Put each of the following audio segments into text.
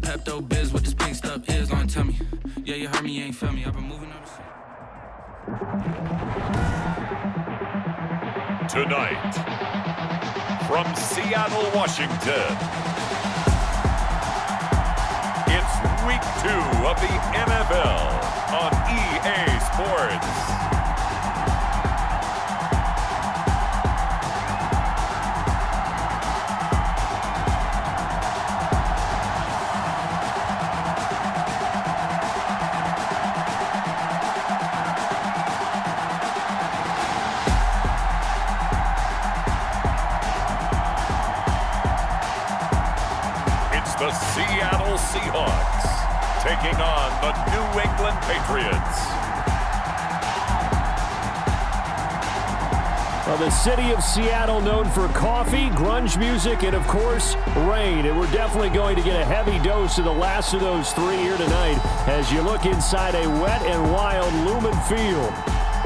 Pepto-Biz, what this pink stuff is, don't tell me. Yeah, you heard me, you ain't feel me. I've been moving on the Tonight, from Seattle, Washington, it's Week 2 of the NFL on EA Sports. The Seattle Seahawks taking on the New England Patriots. Well, the city of Seattle known for coffee, grunge music, and, of course, rain. And we're definitely going to get a heavy dose of the last of those three here tonight as you look inside a wet and wild Lumen Field.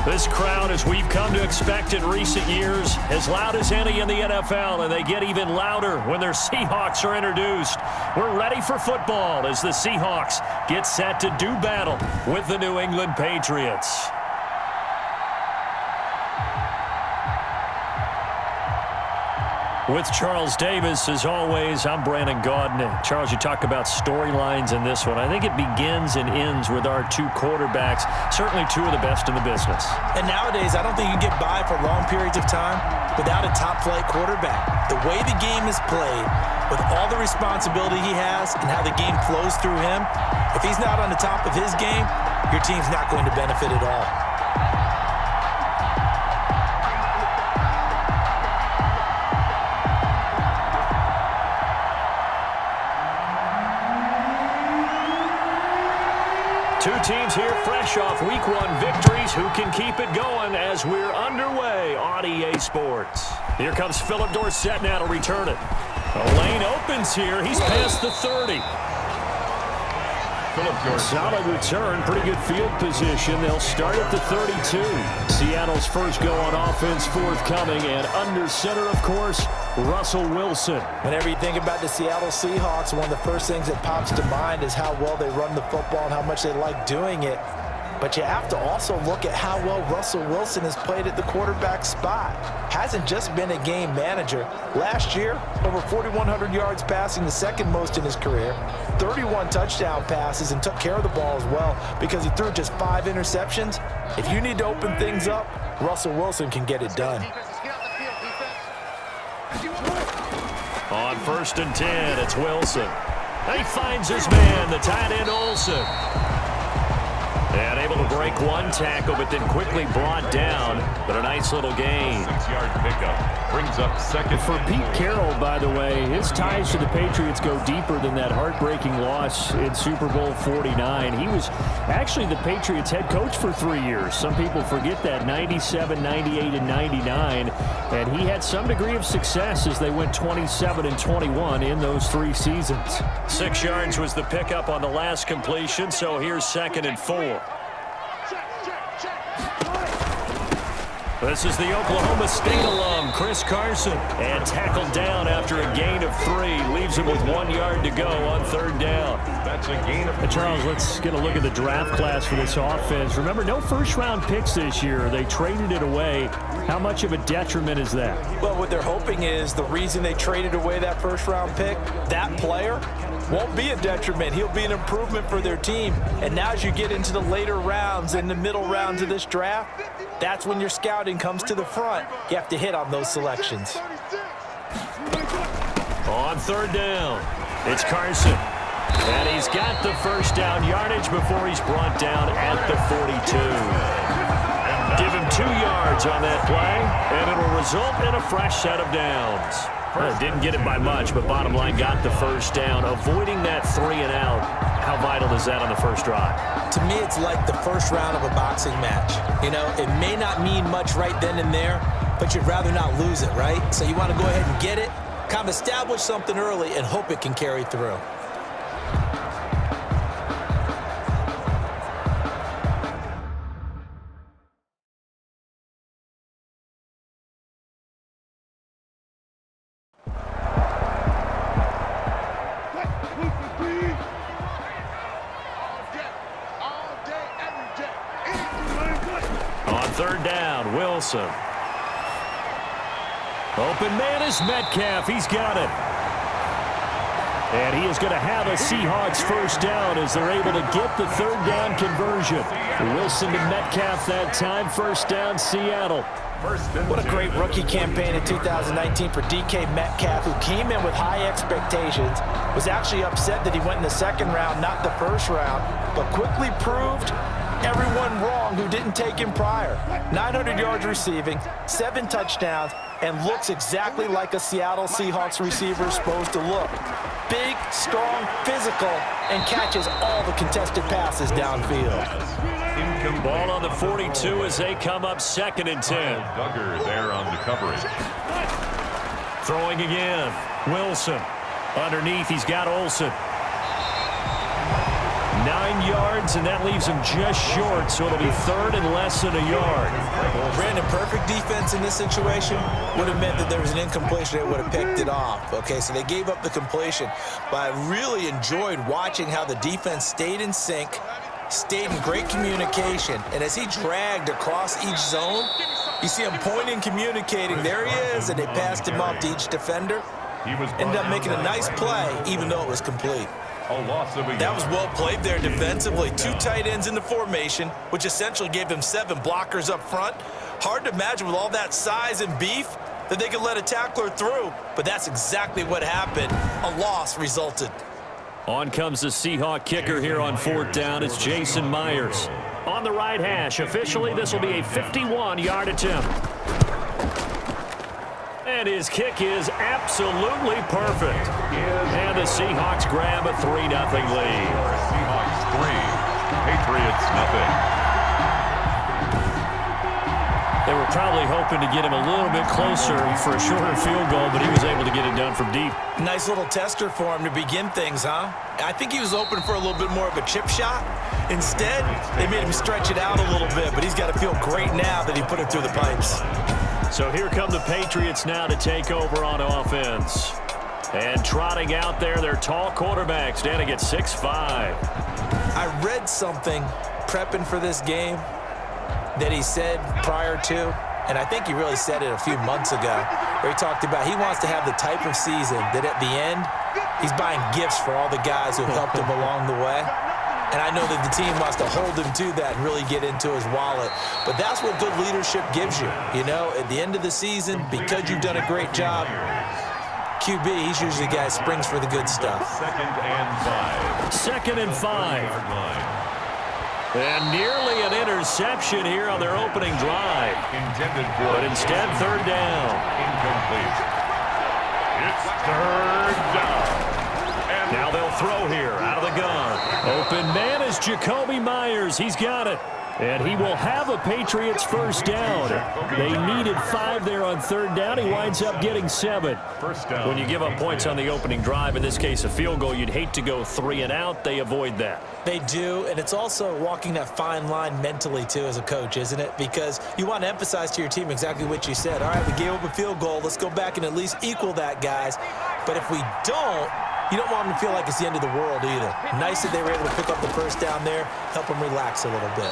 This crowd, as we've come to expect in recent years, as loud as any in the NFL, and they get even louder when their Seahawks are introduced. We're ready for football as the Seahawks get set to do battle with the New England Patriots. With Charles Davis, as always, I'm Brandon Gaudin. Charles, you talk about storylines in this one. I think it begins and ends with our two quarterbacks, certainly two of the best in the business. And nowadays, I don't think you get by for long periods of time without a top-flight quarterback. The way the game is played, with all the responsibility he has and how the game flows through him, if he's not on the top of his game, your team's not going to benefit at all. Two teams here fresh off Week 1 victories. Who can keep it going as we're underway on EA Sports? Here comes Philip Dorsett now to return it. The lane opens here. He's past the 30. Solid return, pretty good field position. They'll start at the 32. Seattle's first go on offense forthcoming, and under center, of course, Russell Wilson. Whenever you think about the Seattle Seahawks, one of the first things that pops to mind is how well they run the football and how much they like doing it. But you have to also look at how well Russell Wilson has played at the quarterback spot. Hasn't just been a game manager. Last year, over 4,100 yards passing, the second most in his career. 31 touchdown passes, and took care of the ball as well because he threw just 5 interceptions. If you need to open things up, Russell Wilson can get it done. On 1st and 10, it's Wilson. He finds his man, the tight end Olsen. And able to break one tackle, but then quickly brought down. But a nice little gain. 6-yard pickup brings up second. For Pete Carroll, by the way, his ties to the Patriots go deeper than that heartbreaking loss in Super Bowl 49. He was actually the Patriots head coach for 3 years. Some people forget that, 97, 98, and 99. And he had some degree of success as they went 27-21 in those 3 seasons. 6 yards was the pickup on the last completion, so here's 2nd and 4. This is the Oklahoma State alum, Chris Carson, and tackled down after a gain of 3. Leaves him with 1 yard to go on 3rd down. That's a gain of 3. Charles, let's get a look at the draft class for this offense. Remember, no first-round picks this year. They traded it away. How much of a detriment is that? Well, what they're hoping is the reason they traded away that first-round pick, that player won't be a detriment. He'll be an improvement for their team. And now as you get into the later rounds and the middle rounds of this draft, that's when your scouting comes to the front. You have to hit on those selections. On 3rd down, it's Carson. And he's got the first down yardage before he's brought down at the 42. Give him 2 yards on that play, and it'll result in a fresh set of downs. Didn't get it by much, but bottom line, got the first down. Avoiding that 3 and out, how vital is that on the first drive? To me, it's like the first round of a boxing match. You know, it may not mean much right then and there, but you'd rather not lose it, right? So you want to go ahead and get it, kind of establish something early, and hope it can carry through. third down. Wilson. Open man is Metcalf. He's got it. And he is going to have a Seahawks first down as they're able to get the third down conversion. Wilson to Metcalf that time. First down, Seattle. What a great rookie campaign in 2019 for DK Metcalf, who came in with high expectations, was actually upset that he went in the second round, not the first round, but quickly proved everyone wrong who didn't take him prior. 900 yards receiving, 7 touchdowns, and looks exactly like a Seattle Seahawks receiver is supposed to look. Big, strong, physical, and catches all the contested passes downfield. Ball on the 42 as they come up 2nd and 10. Duggar there on the coverage. Throwing again. Wilson. Underneath, he's got Olsen. 9 yards, and that leaves him just short, so it'll be 3rd and less than a yard. Brandon, perfect defense in this situation would have meant that there was an incompletion. They would have picked it off. Okay, so they gave up the completion. But I really enjoyed watching how the defense stayed in sync, stayed in great communication, and as he dragged across each zone, you see him pointing, communicating. There he is, and they passed him off to each defender. Ended up making a nice play, even though it was complete. That was well played there defensively. 2 tight ends in the formation, which essentially gave them 7 blockers up front. Hard to imagine with all that size and beef that they could let a tackler through, but that's exactly what happened. A loss resulted. On comes the Seahawk kicker here on 4th down. It's Jason Myers. On the right hash. Officially, this will be a 51-yard attempt. And his kick is absolutely perfect. And the Seahawks grab a 3-0 lead. Seahawks 3, Patriots 0. They were probably hoping to get him a little bit closer for a shorter field goal, but he was able to get it done from deep. Nice little tester for him to begin things, huh? I think he was open for a little bit more of a chip shot. Instead, they made him stretch it out a little bit, but he's got to feel great now that he put it through the pipes. So here come the Patriots now to take over on offense. And trotting out there, their tall quarterback standing at 6'5". I read something prepping for this game that he said prior to, and I think he really said it a few months ago, where he talked about he wants to have the type of season that at the end, he's buying gifts for all the guys who helped him along the way. And I know that the team wants to hold him to that and really get into his wallet. But that's what good leadership gives you. You know, at the end of the season, because you've done a great job, QB, he's usually the guy who springs for the good stuff. 2nd and 5. 2nd and 5. And nearly an interception here on their opening drive. Intended for, but instead, 3rd down. Incomplete. It's 3rd down. And now they'll throw here out of the gun. Open man is Jacoby Myers. He's got it. And he will have a Patriots first down. They needed 5 there on 3rd down. He winds up getting 7. First down. When you give up points on the opening drive, in this case a field goal, you'd hate to go 3 and out. They avoid that. They do, and it's also walking that fine line mentally, too, as a coach, isn't it? Because you want to emphasize to your team exactly what you said. All right, we gave up a field goal. Let's go back and at least equal that, guys. But if we don't, you don't want them to feel like it's the end of the world either. Nice that they were able to pick up the first down there, help them relax a little bit.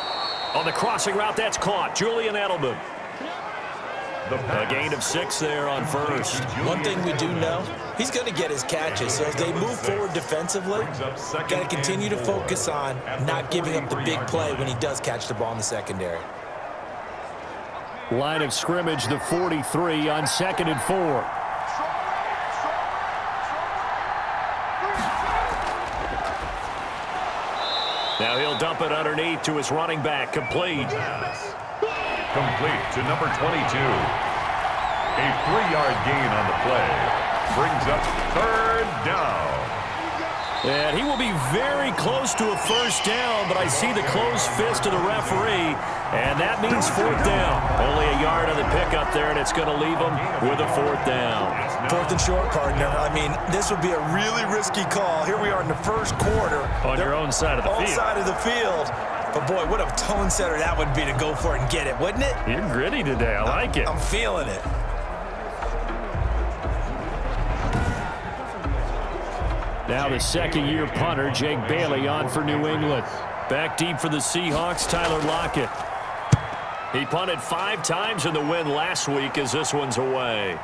On the crossing route, that's caught. Julian Edelman. A gain of 6 there on first. One thing we do know, he's going to get his catches. So as they move forward defensively, got to continue to focus on not giving up the big play when he does catch the ball in the secondary. Line of scrimmage, the 43 on 2nd and 4. Now he'll dump it underneath to his running back. Complete. Complete to number 22. A 3-yard gain on the play. Brings up 3rd down. And he will be very close to a first down, but I see the closed fist of the referee, and that means 4th down. Only a yard on the pickup there, and it's going to leave him with a 4th down. 4th and short, partner. I mean, this would be a really risky call. Here we are in the first quarter. On your own side of the field. On side of the field. But, boy, what a tone setter that would be to go for it and get it, wouldn't it? You're gritty today. I like it. I'm feeling it. Now the second-year punter, Jake Bailey, on for New England. Back deep for the Seahawks, Tyler Lockett. He punted 5 times in the win last week as this one's away.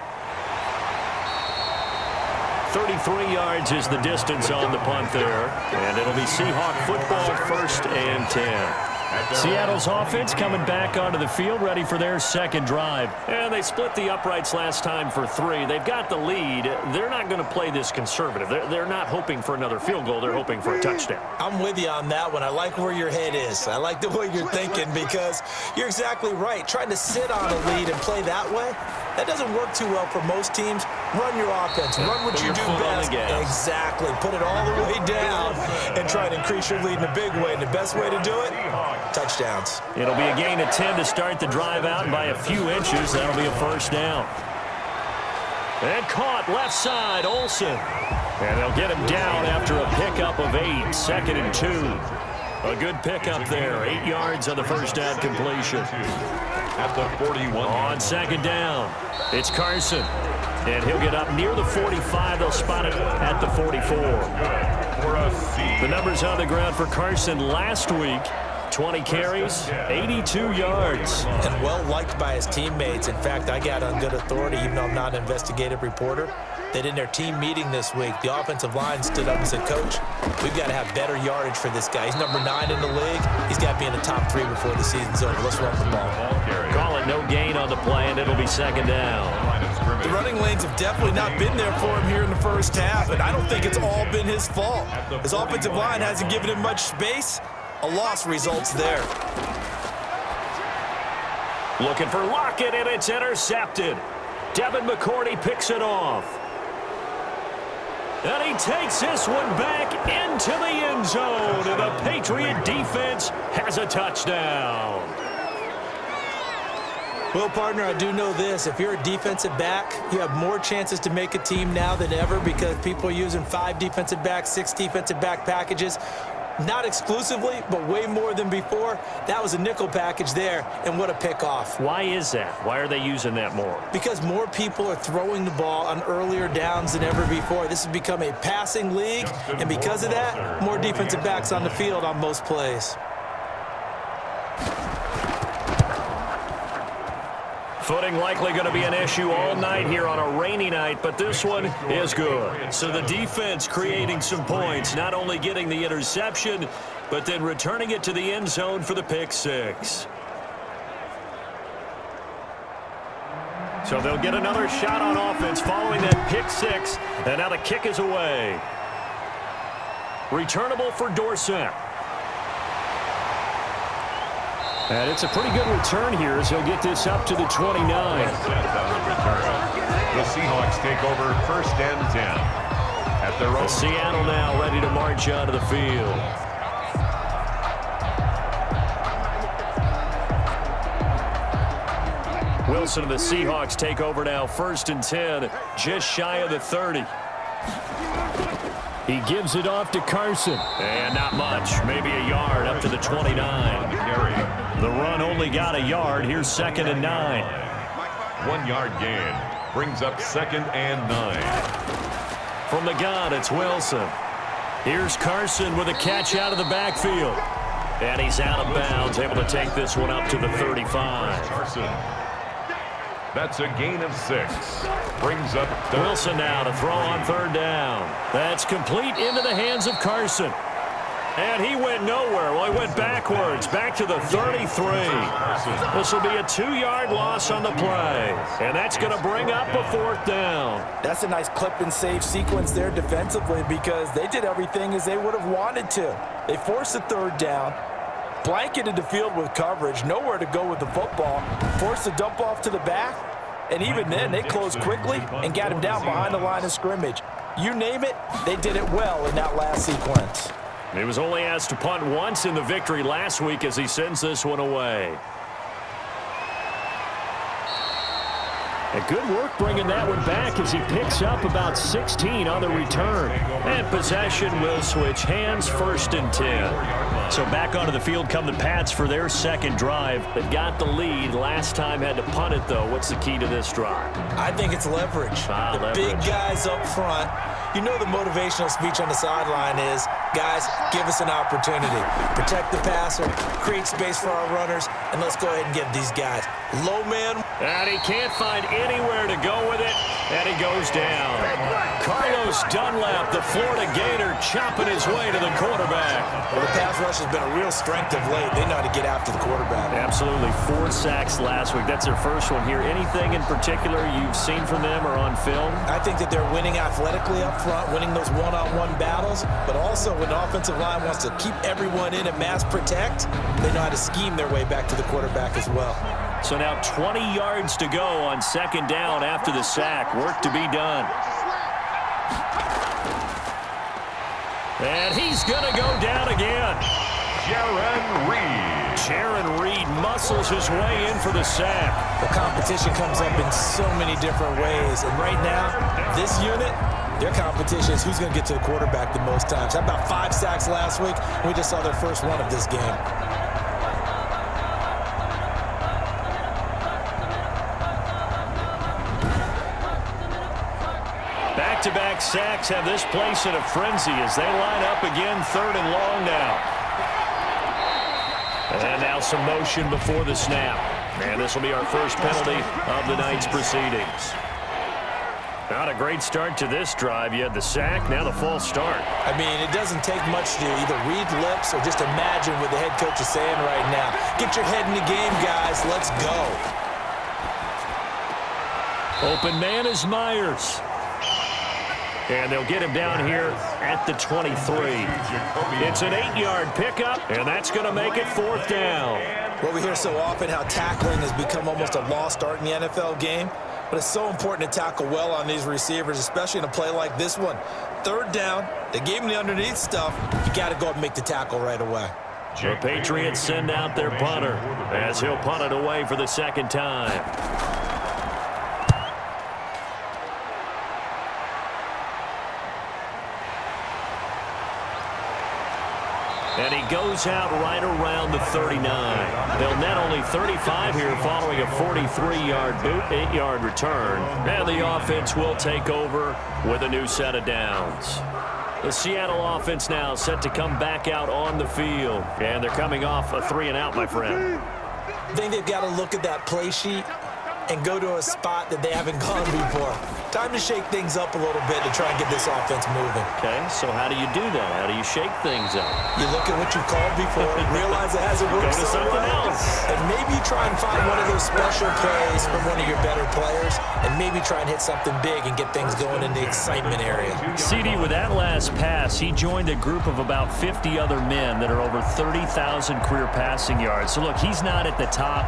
33 yards is the distance on the punt there. And it'll be Seahawk football, 1st and 10. Seattle's offense coming back onto the field, ready for their second drive. And they split the uprights last time for 3. They've got the lead. They're not going to play this conservative. They're not hoping for another field goal. They're hoping for a touchdown. I'm with you on that one. I like where your head is. I like the way you're thinking because you're exactly right. Trying to sit on a lead and play that way, that doesn't work too well for most teams. Run your offense. Run what you do best. Exactly. Put it all the way down and try to increase your lead in a big way. And the best way to do it, touchdowns. It'll be a gain of 10 to start the drive out by a few inches. That'll be a 1st down. And caught left side, Olsen. And they'll get him down after a pickup of 8, 2nd and 2. A good pickup there, 8 yards on the 1st down completion. At the 41. On 2nd down, it's Carson. And he'll get up near the 45. They'll spot it at the 44. The numbers on the ground for Carson last week. 20 carries, 82 yards. And well-liked by his teammates. In fact, I got on good authority, even though I'm not an investigative reporter, that in their team meeting this week, the offensive line stood up and said, Coach, we've got to have better yardage for this guy. He's number 9 in the league. He's got to be in the top 3 before the season's over. Let's run the ball. Call it no gain on the play, and it'll be 2nd down. The running lanes have definitely not been there for him here in the first half, and I don't think it's all been his fault. His offensive line hasn't given him much space. A loss results there. Looking for Lockett, and it's intercepted. Devin McCourty picks it off. And he takes this one back into the end zone, and the Patriot defense has a touchdown. Well, partner, I do know this. If you're a defensive back, you have more chances to make a team now than ever because people are using 5 defensive backs, 6 defensive back packages. Not exclusively, but way more than before. That was a nickel package there, and what a pickoff. Why is that? Why are they using that more? Because more people are throwing the ball on earlier downs than ever before. This has become a passing league, and because of that, more defensive backs on the field on most plays. Footing likely going to be an issue all night here on a rainy night, but this one is good. So the defense creating some points, not only getting the interception, but then returning it to the end zone for the pick 6. So they'll get another shot on offense following that pick 6, and now the kick is away. Returnable for Dorsett. And it's a pretty good return here as he'll get this up to the 29. The Seahawks take over 1st and 10. At their own. Seattle now ready to march onto the field. Wilson and the Seahawks take over now 1st and 10, just shy of the 30. He gives it off to Carson. And not much, maybe a yard up to the 29. The run only got a yard. Here's 2nd and 9. 1 yard gain brings up 2nd and 9. From the gun, it's Wilson. Here's Carson with a catch out of the backfield. And he's out of bounds, able to take this one up to the 35. Carson. That's a gain of 6. Brings up Wilson now to throw on 3rd down. That's complete into the hands of Carson. And he went nowhere. Well, he went backwards, back to the 33. This will be a 2-yard loss on the play. And that's going to bring up a 4th down. That's a nice clip and save sequence there defensively because they did everything as they would have wanted to. They forced the 3rd down, blanketed the field with coverage, nowhere to go with the football, forced the dump off to the back, and even then they closed quickly and got him down behind the line of scrimmage. You name it, they did it well in that last sequence. He was only asked to punt once in the victory last week as he sends this one away. And good work bringing that one back as he picks up about 16 on the return. And possession will switch hands, 1st and 10. So back onto the field come the Pats for their 2nd drive. They got the lead. Last time had to punt it, though. What's the key to this drive? I think it's leverage. Leverage. Big guys up front You know the motivational speech on the sideline is, guys, give us an opportunity. Protect the passer, create space for our runners, and let's go ahead and give these guys. Low man. And he can't find anywhere to go with it, and he goes down. Carlos Dunlap, the Florida Gator, chopping his way to the quarterback. Well, the pass rush has been a real strength of late. They know how to get after the quarterback. Absolutely. 4 sacks last week. That's their first one here. Anything in particular you've seen from them or on film? I think that they're winning athletically up front, winning those one-on-one battles, but also when the offensive line wants to keep everyone in and mass protect, they know how to scheme their way back to the quarterback as well. So now 20 yards to go on second down after the sack. Work to be done. And he's going to go down again. Jarran Reed. Jarran Reed muscles his way in for the sack. The competition comes up in so many different ways, and right now, this unit, their competition is who's going to get to the quarterback the most times. How about 5 sacks last week? We just saw their first one of this game. Back-to-back sacks have this place in a frenzy as they line up again, 3rd and long now. And now some motion before the snap. And this will be our first penalty of the night's proceedings. Not a great start to this drive. You had the sack, now the false start. I mean, it doesn't take much to either read lips or just imagine what the head coach is saying right now. Get your head in the game, guys. Let's go. Open man is Myers. And they'll get him down here at the 23. It's an 8-yard pickup, and that's going to make it 4th down. Well, we hear so often how tackling has become almost a lost art in the NFL game, but it's so important to tackle well on these receivers, especially in a play like this one. 3rd down, they gave him the underneath stuff. You got to go and make the tackle right away. The Patriots send out their punter as he'll punt it away for the 2nd time. And he goes out right around the 39. They'll net only 35 here following a 43-yard boot, 8-yard return. And the offense will take over with a new set of downs. The Seattle offense now set to come back out on the field. And they're coming off a 3-and-out, my friend. I think they've got to look at that play sheet and go to a spot that they haven't gone before. Time to shake things up a little bit to try and get this offense moving. Okay, so how do you do that? How do you shake things up? You look at what you called before, realize it hasn't worked Go to so something well, else. and maybe try and find one of those special plays from one of your better players, and maybe try and hit something big and get things going in the excitement area. CD, with that last pass, he joined a group of about 50 other men that are over 30,000 career passing yards. So look, he's not at the top,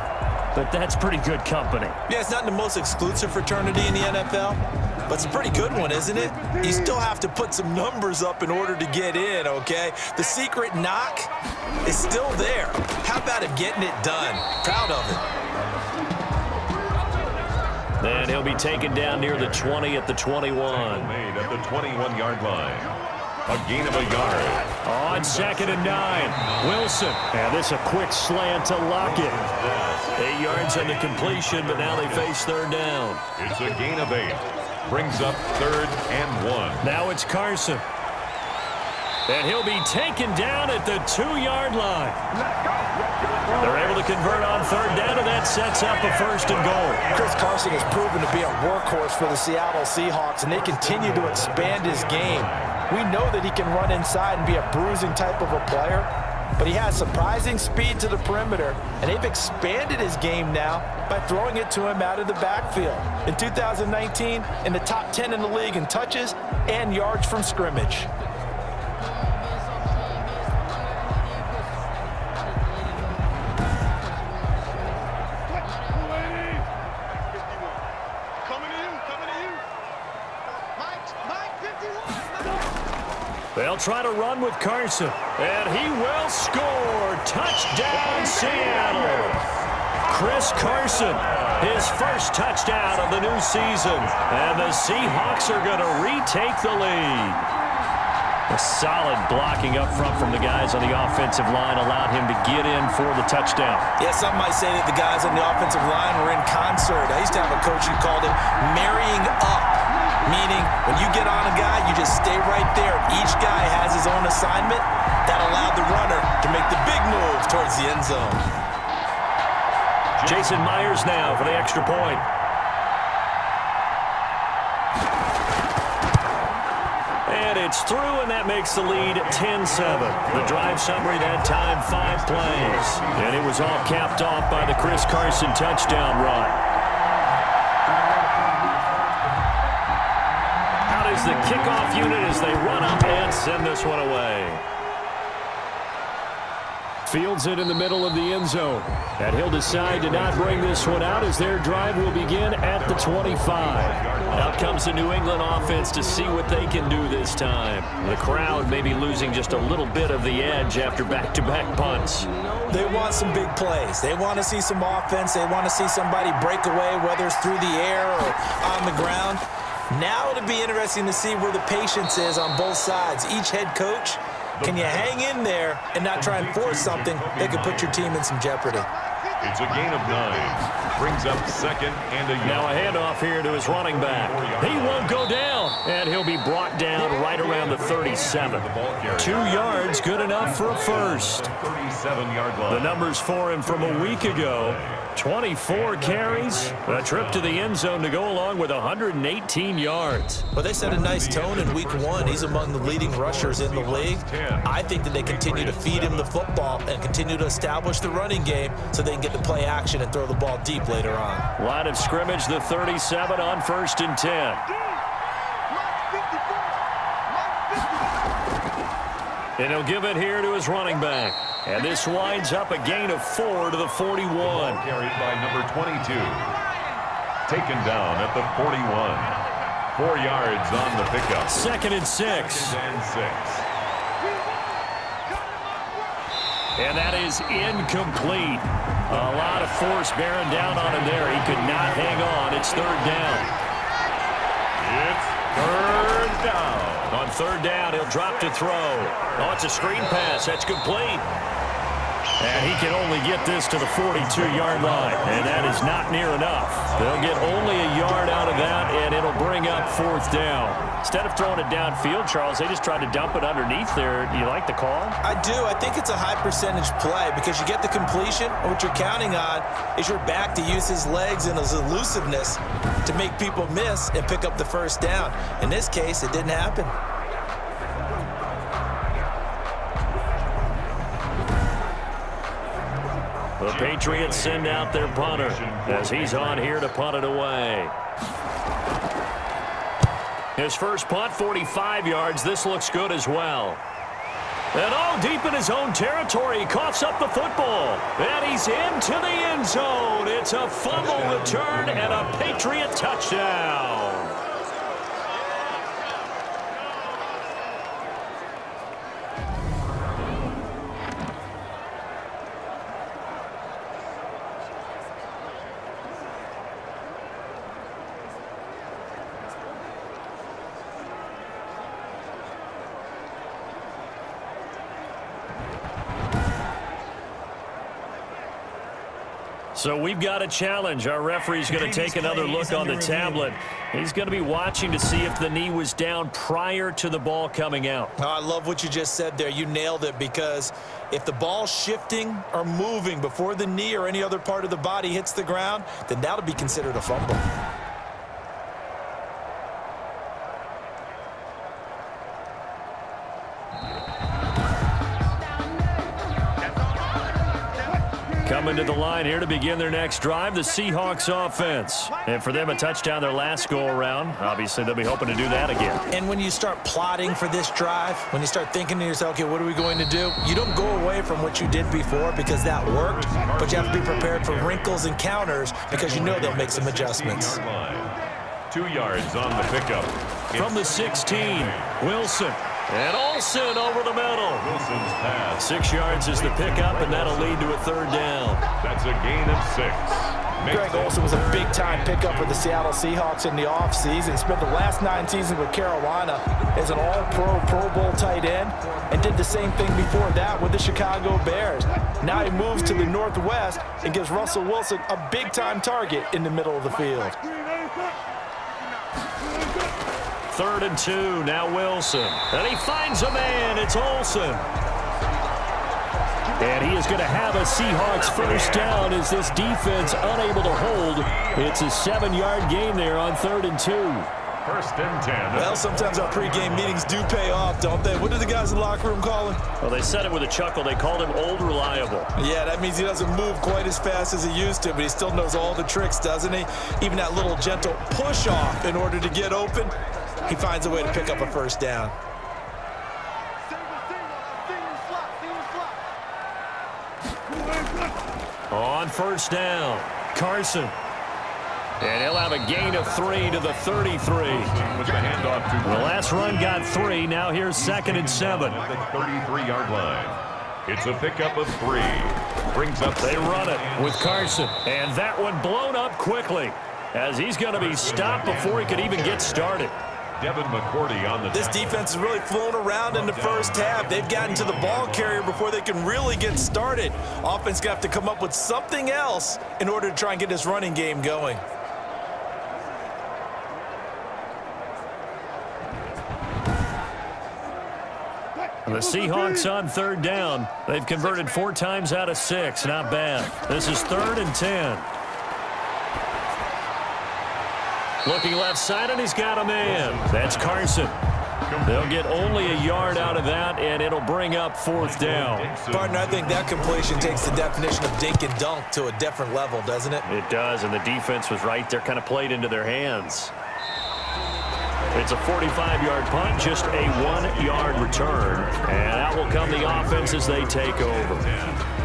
but that's pretty good company. Yeah, it's not the most exclusive fraternity in the NFL, but it's a pretty good one, isn't it? You still have to put some numbers up in order to get in, okay? The secret knock is still there. How about him getting it done? Proud of it. And he'll be taken down near the 20 at the 21. Made at the 21-yard line. A gain of a yard. On 2nd and 9, Wilson. And this a quick slant to Lockett. 8 yards on the completion, but now they face 3rd down. It's a gain of 8. Brings up 3rd and 1. Now it's Carson. And he'll be taken down at the 2-yard line. They're able to convert on 3rd down, and that sets up a 1st and goal. Chris Carson has proven to be a workhorse for the Seattle Seahawks, and they continue to expand his game. We know that he can run inside and be a bruising type of a player, but he has surprising speed to the perimeter, and they've expanded his game now by throwing it to him out of the backfield. In 2019, in the top 10 in the league in touches and yards from scrimmage. They'll try to run with Carson, and he will score. Touchdown, Seattle. Chris Carson, his first touchdown of the new season, and the Seahawks are going to retake the lead. A solid blocking up front from the guys on the offensive line allowed him to get in for the touchdown. Yeah, some might say that the guys on the offensive line were in concert. I used to have a coach who called it marrying up. meaning when you get on a guy, you just stay right there. Each guy has his own assignment. That allowed the runner to make the big move towards the end zone. Jason Myers now for the extra point. And it's through, and that makes the lead 10-7. The drive summary that time, 5 plays. And it was all capped off by the Chris Carson touchdown run. Out is the kickoff unit as they run up and send this one away. Fields it in the middle of the end zone. And he'll decide to not bring this one out as their drive will begin at the 25. Out comes the New England offense to see what they can do this time. The crowd may be losing just a little bit of the edge after back-to-back punts. They want some big plays. They want to see some offense. They want to see somebody break away, whether it's through the air or on the ground. Now it'll be interesting to see where the patience is on both sides. Each head coach, can you hang in there and not try and force something that could put your team in some jeopardy? It's a gain of 9. Brings up second and a yard. Now a handoff here to his running back. He won't go down, and he'll be brought down right around the 37. 2 yards, good enough for a first. 37-yard line. The numbers for him from a week ago. 24 carries, a trip to the end zone to go along with 118 yards. Well, they set a nice tone in week 1. He's among the leading rushers in the league. I think that they continue to feed him the football and continue to establish the running game so they can get the play action and throw the ball deep later on. Line of scrimmage, the 37 on 1st and 10. And he'll give it here to his running back. And this winds up a gain of 4 to the 41. Carried by number 22. Taken down at the 41. 4 yards on the pickup. 2nd and 6. 2nd and 6. And that is incomplete. A lot of force bearing down on him there. He could not hang on. It's 3rd down. It's 3rd down. On 3rd down, he'll drop to throw. Oh, it's a screen pass. That's complete. And he can only get this to the 42-yard line, and that is not near enough. They'll get only a yard out of that, and it'll bring up 4th down. Instead of throwing it downfield, Charles, they just tried to dump it underneath there. Do you like the call? I do. I think it's a high-percentage play because you get the completion, and what you're counting on is your back to use his legs and his elusiveness to make people miss and pick up the 1st down. In this case, it didn't happen. The Patriots send out their punter as he's on here to punt it away. His first punt, 45 yards. This looks good as well. And all deep in his own territory, he coughs up the football. And he's into the end zone. It's a fumble return and a Patriot touchdown. So we've got a challenge. Our referee's going to take another look on the tablet. He's going to be watching to see if the knee was down prior to the ball coming out. Oh, I love what you just said there. You nailed it, because if the ball's shifting or moving before the knee or any other part of the body hits the ground, then that'll be considered a fumble. Coming to the line here to begin their next drive, the Seahawks offense. And for them, a touchdown their last go-around. Obviously, they'll be hoping to do that again. And when you start plotting for this drive, when you start thinking to yourself, okay, what are we going to do? You don't go away from what you did before because that worked, but you have to be prepared for wrinkles and counters because you know they'll make some adjustments. 2 yards on the pickup. From the 16, Wilson. And Olsen over the middle. Wilson's pass. 6 yards is the pickup, and that'll lead to a 3rd down. That's a gain of 6. Greg Olsen was a big-time pickup for the Seattle Seahawks in the offseason. Spent the last 9 seasons with Carolina as an all-pro, Pro Bowl tight end, and did the same thing before that with the Chicago Bears. Now he moves to the Northwest and gives Russell Wilson a big-time target in the middle of the field. 3rd and 2. Now Wilson. And he finds a man. It's Olsen. And he is going to have a Seahawks first down as this defense unable to hold. It's a 7-yard gain there on 3rd and 2. 1st and 10. Well, sometimes our pregame meetings do pay off, don't they? What do the guys in the locker room call him? Well, they said it with a chuckle. They called him Old Reliable. Yeah, that means he doesn't move quite as fast as he used to, but he still knows all the tricks, doesn't he? Even that little gentle push-off in order to get open, he finds a way to pick up a first down. On first down, Carson. And he'll have a gain of 3 to the 33. With the handoff to The last run got 3. Now here's 2nd and 7. at the 33-yard line. It's a pickup of 3. Brings up They run it with Carson. And that one blown up quickly as he's going to be stopped before he could even get started. Devin McCourty on the This defense is really flown around in the first half. They've gotten to the ball carrier before they can really get started. Offense got to come up with something else in order to try and get this running game going. The Seahawks on 3rd down. They've converted 4 times out of 6. Not bad. This is 3rd and 10. Looking left side, and he's got a man. That's Carson. They'll get only a yard out of that, and it'll bring up 4th down. Partner, I think that completion takes the definition of dink and dunk to a different level, doesn't it? It does, and the defense was right there, kind of played into their hands. It's a 45-yard punt, just a 1-yard return. And out will come the offense as they take over.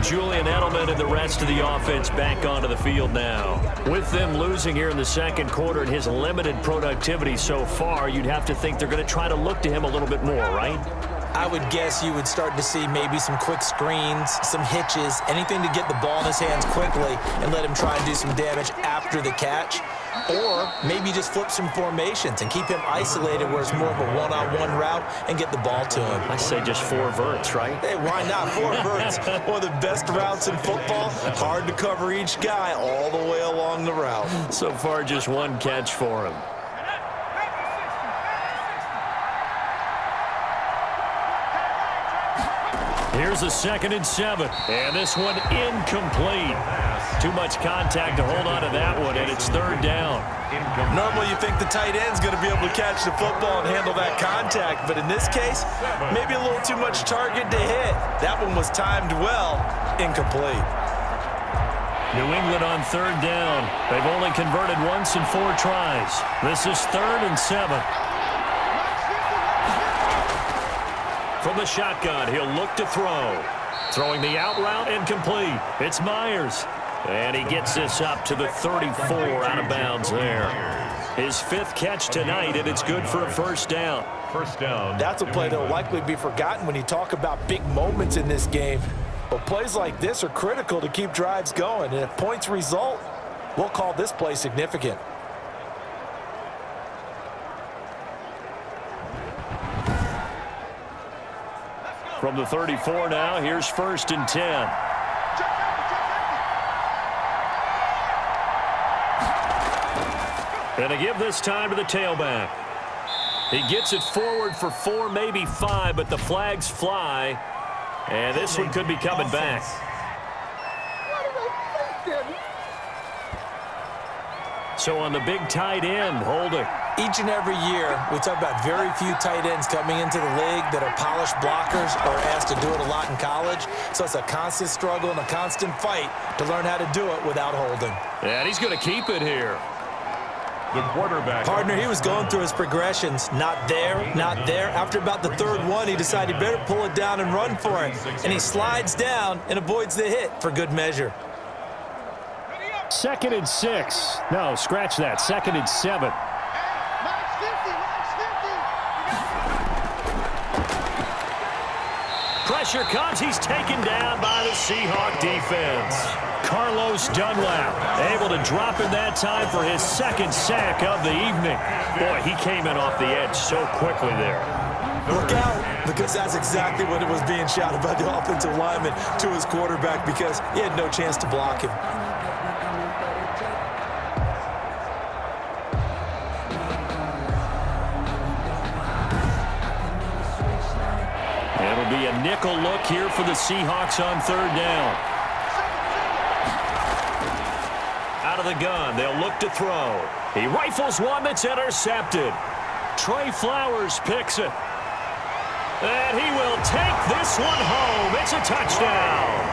Julian Edelman and the rest of the offense back onto the field now. With them losing here in the second quarter and his limited productivity so far, you'd have to think they're going to try to look to him a little bit more, right? I would guess you would start to see maybe some quick screens, some hitches, anything to get the ball in his hands quickly and let him try and do some damage after the catch. Or maybe just flip some formations and keep him isolated where it's more of a one-on-one route and get the ball to him. I say just 4 verts, right? Hey, why not? 4 verts. One of the best routes in football. Hard to cover each guy all the way along the route. So far, just 1 catch for him. Here's a 2nd and 7. And this one incomplete. Too much contact to hold on to that one, and it's 3rd down. Normally you think the tight end's going to be able to catch the football and handle that contact, but in this case, maybe a little too much target to hit. That one was timed well, incomplete. New England on 3rd down. They've only converted once in 4 tries. This is 3rd and 7. From the shotgun, he'll look to throw. Throwing the out route and complete. It's Myers. And he gets this up to the 34 out of bounds there. His 5th catch tonight, and it's good for a first down. First down. That's a play that will likely be forgotten when you talk about big moments in this game. But plays like this are critical to keep drives going. And if points result, we'll call this play significant. From the 34 now, here's 1st and 10. And they give this time to the tailback. He gets it forward for 4, maybe 5, but the flags fly. And this one could be coming back. So on the big tight end, holding. Each and every year, we talk about very few tight ends coming into the league that are polished blockers or asked to do it a lot in college. So it's a constant struggle and a constant fight to learn how to do it without holding. And he's going to keep it here. The quarterback. Partner, he was going through his progressions. Not there, not there. After about the 3rd one, he decided he better pull it down and run for it. And he slides down and avoids the hit for good measure. 2nd and 6. No, scratch that. 2nd and 7. Pressure comes. He's taken down by the Seahawk defense. Carlos Dunlap able to drop in that time for his 2nd sack of the evening. Boy, he came in off the edge so quickly there. Look out, because that's exactly what it was being shouted by the offensive lineman to his quarterback because he had no chance to block him. It'll be a nickel look here for the Seahawks on third down. Out of the gun, they'll look to throw. He rifles one that's intercepted. Trey Flowers picks it. And he will take this one home. It's a touchdown.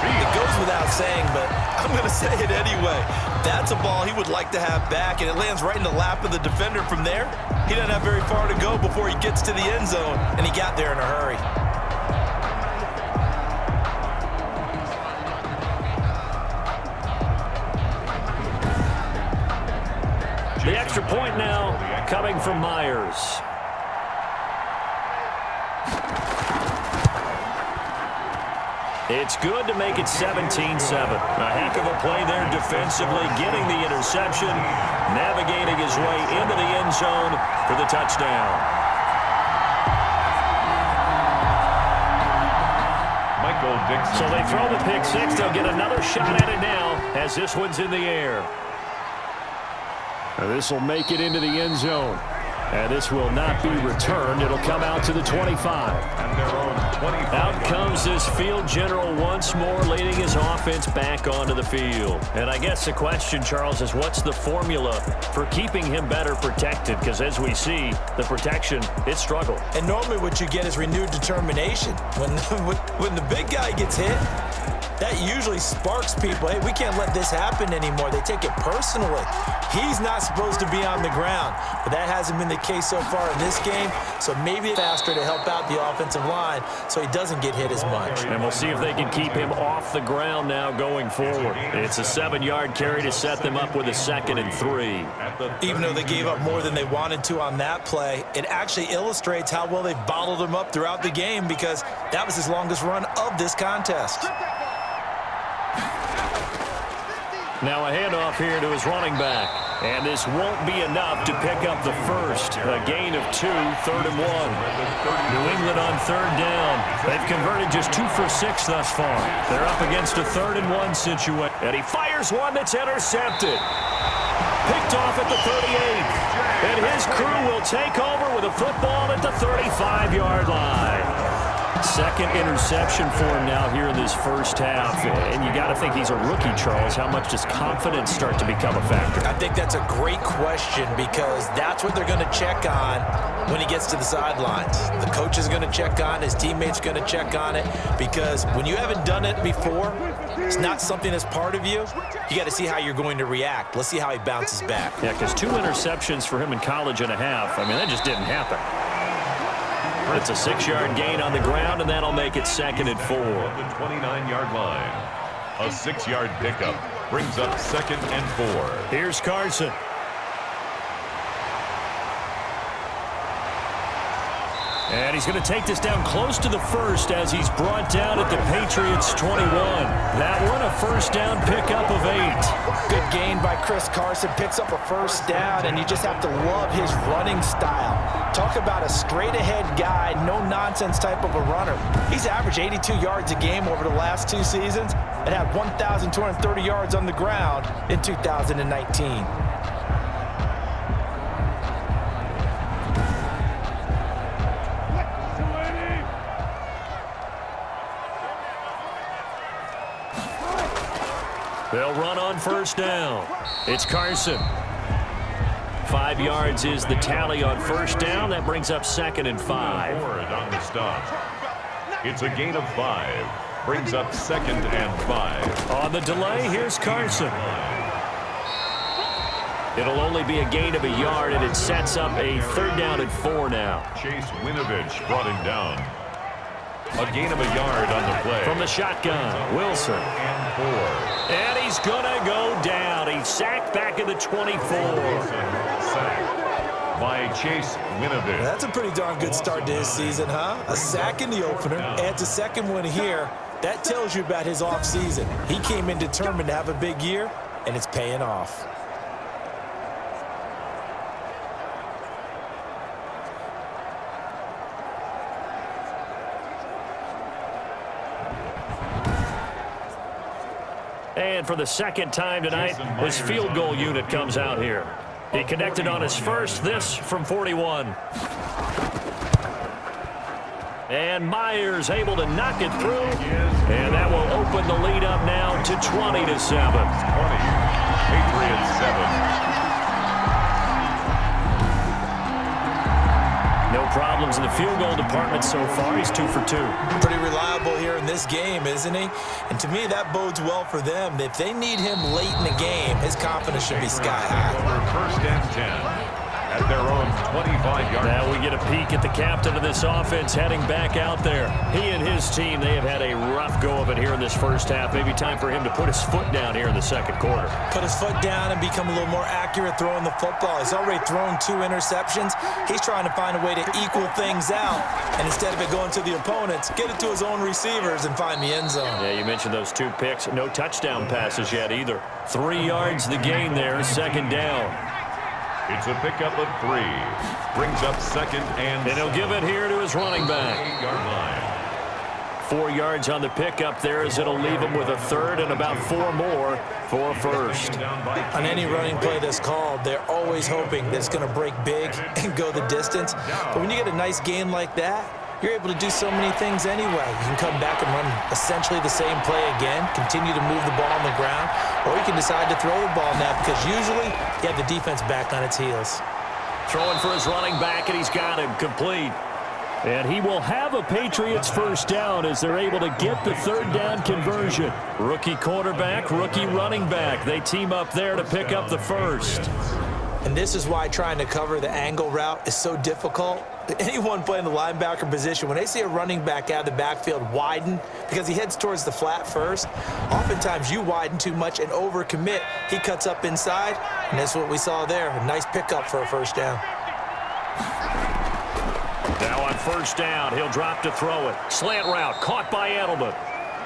It goes without saying, but I'm going to say it anyway. That's a ball he would like to have back, and it lands right in the lap of the defender from there. He doesn't have very far to go before he gets to the end zone, and he got there in a hurry. The extra point now coming from Myers. It's good to make it 17-7. A heck of a play there defensively, getting the interception, navigating his way into the end zone for the touchdown. Michael Dixon. So they throw the pick six. They'll get another shot at it now as this one's in the air. This will make it into the end zone. And this will not be returned. It'll come out to the 25. At their own 25. Out comes this field general once more, leading his offense back onto the field. And I guess the question, Charles, is what's the formula for keeping him better protected? Because as we see, the protection, it struggled. And normally what you get is renewed determination. When the big guy gets hit, that usually sparks people. Hey, we can't let this happen anymore. They take it personally. He's not supposed to be on the ground, but that hasn't been the case so far in this game. So maybe it's faster to help out the offensive line so he doesn't get hit as much. And we'll see if they can keep him off the ground now going forward. It's a 7-yard carry to set them up with a 2nd and 3. Even though they gave up more than they wanted to on that play, it actually illustrates how well they bottled him up throughout the game because that was his longest run of this contest. Now a handoff here to his running back. And this won't be enough to pick up the first. A gain of 2, 3rd and 1. New England on 3rd down. They've converted just 2 for 6 thus far. They're up against a 3rd and 1 situation. And he fires one that's intercepted. Picked off at the 38th. And his crew will take over with a football at the 35-yard line. 2nd interception for him now here in this first half. And you got to think he's a rookie, Charles. How much does confidence start to become a factor? I think that's a great question because that's what they're going to check on when he gets to the sidelines. The coach is going to check on, his teammates are going to check on it because when you haven't done it before, it's not something that's part of you. You got to see how you're going to react. Let's see how he bounces back. Yeah, because 2 interceptions for him in college and a half. I mean, that just didn't happen. It's a 6-yard gain on the ground, and that'll make it 2nd and 4. The 29-yard line. A 6-yard pickup brings up 2nd and 4. Here's Carson. And he's going to take this down close to the first as he's brought down at the Patriots' 21. That one, a 1st down pickup of 8. Good gain by Chris Carson. Picks up a 1st down, and you just have to love his running style. Talk about a straight-ahead guy, no-nonsense type of a runner. He's averaged 82 yards a game over the last 2 seasons and had 1,230 yards on the ground in 2019. They'll run on 1st down. It's Carson. 5 yards is the tally on 1st down. That brings up 2nd and 5. On the stop. It's a gain of 5. Brings up 2nd and 5. On the delay, here's Carson. It'll only be a gain of 1 yard, and it sets up a 3rd down and 4 now. Chase Winovich brought him down. A gain of 1 yard on the play. From the shotgun, Wilson. And 4. And he's going to go down. He's sacked back at the 24. Sacked by Chase Winovich. That's a pretty darn good start to his season, huh? A sack in the opener, adds a 2nd one here. That tells you about his offseason. He came in determined to have a big year, and it's paying off. And for the 2nd time tonight, his field goal unit comes out here. He connected on his first, this from 41. And Myers able to knock it through. And that will open the lead up now to 20-7. 20. Patriots 7. No problems in the field goal department so far. He's 2 for 2. Pretty reliable here in this game, isn't he? And to me, that bodes well for them. If they need him late in the game, his confidence should be sky high. First and 10 at their own 25-yard. Now we get a peek at the captain of this offense heading back out there. He and his team, they have had a rough go of it here in this first half. Maybe time for him to put his foot down here in the second quarter. Put his foot down and become a little more accurate throwing the football. He's already thrown 2 interceptions. He's trying to find a way to equal things out. And instead of it going to the opponents, get it to his own receivers and find the end zone. Yeah, you mentioned those 2 picks. No touchdown passes yet either. 3 yards the gain there, second down. It's a pickup of 3. Brings up second and he'll give it here to his running back. 4 yards on the pickup there as it'll leave him with a third and about 4 more for first. On any running play that's called, they're always hoping that it's going to break big and go the distance. But when you get a nice gain like that, you're able to do so many things anyway. You can come back and run essentially the same play again, continue to move the ball on the ground, or you can decide to throw the ball now because usually you have the defense back on its heels. Throwing for his running back, and he's got him complete. And he will have a Patriots first down as they're able to get the third down conversion. Rookie quarterback, rookie running back. They team up there to pick up the first. And this is why trying to cover the angle route is so difficult. Anyone playing the linebacker position, when they see a running back out of the backfield widen because he heads towards the flat first, oftentimes you widen too much and overcommit. He cuts up inside, and that's what we saw there. A nice pickup for a first down. Now on first down, he'll drop to throw it. Slant route caught by Edelman.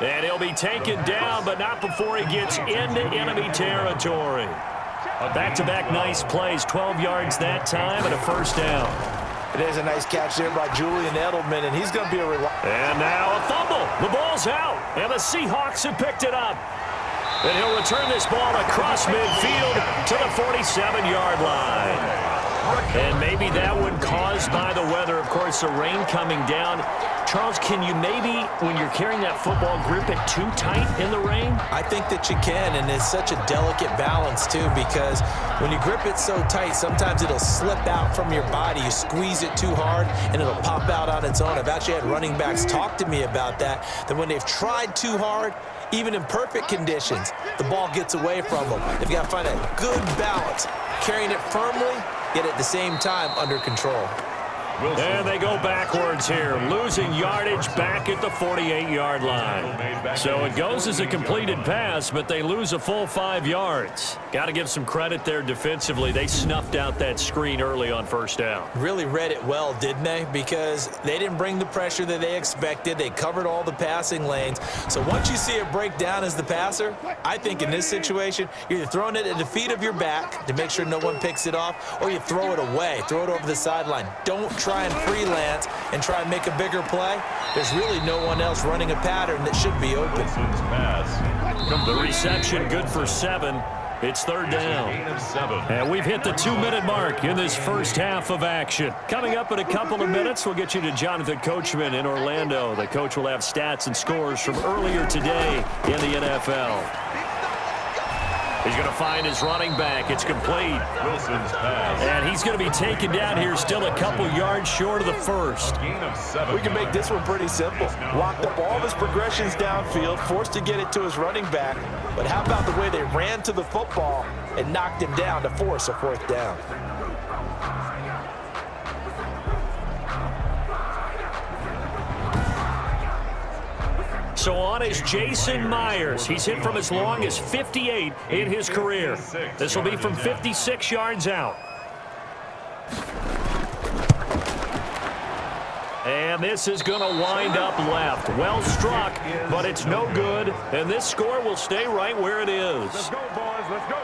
And he'll be taken down, but not before he gets into enemy territory. Back-to-back nice plays, 12 yards that time and a first down. It is a nice catch there by Julian Edelman, and he's going to be a reliable. And now a fumble. The ball's out, and the Seahawks have picked it up. And he'll return this ball across midfield to the 47-yard line. And maybe that one caused by the weather. Of course, the rain coming down. Charles, can you maybe, when you're carrying that football, grip it too tight in the rain? I think that you can, and it's such a delicate balance, too, because when you grip it so tight, sometimes it'll slip out from your body. You squeeze it too hard, and it'll pop out on its own. I've actually had running backs talk to me about that when they've tried too hard, even in perfect conditions, the ball gets away from them. They've got to find a good balance, carrying it firmly, yet at the same time under control. And they go backwards here, losing yardage back at the 48-yard line. So it goes as a completed pass, but they lose a full 5 yards. Got to give some credit there defensively. They snuffed out that screen early on first down. Really read it well, didn't they? Because they didn't bring the pressure that they expected. They covered all the passing lanes. So once you see it break down as the passer, I think in this situation, you're either throwing it at the feet of your back to make sure no one picks it off, or you throw it away, throw it over the sideline. Don't try and freelance and try and make a bigger play. There's really no one else running a pattern that should be open. The reception good for 7. It's third down. And we've hit the 2-minute mark in this first half of action. Coming up in a couple of minutes, we'll get you to Jonathan Coachman in Orlando. The coach will have stats and scores from earlier today in the NFL. He's going to find his running back. It's complete. Wilson's pass. And he's going to be taken down here still a couple yards short of the first. We can make this one pretty simple. Locked up all of his progressions downfield, forced to get it to his running back. But how about the way they ran to the football and knocked him down to force a fourth down? So on is Jason Myers. He's hit from as long as 58 in his career. This will be from 56 yards out. And this is going to wind up left. Well struck, but it's no good. And this score will stay right where it is. Let's go, boys. Let's go.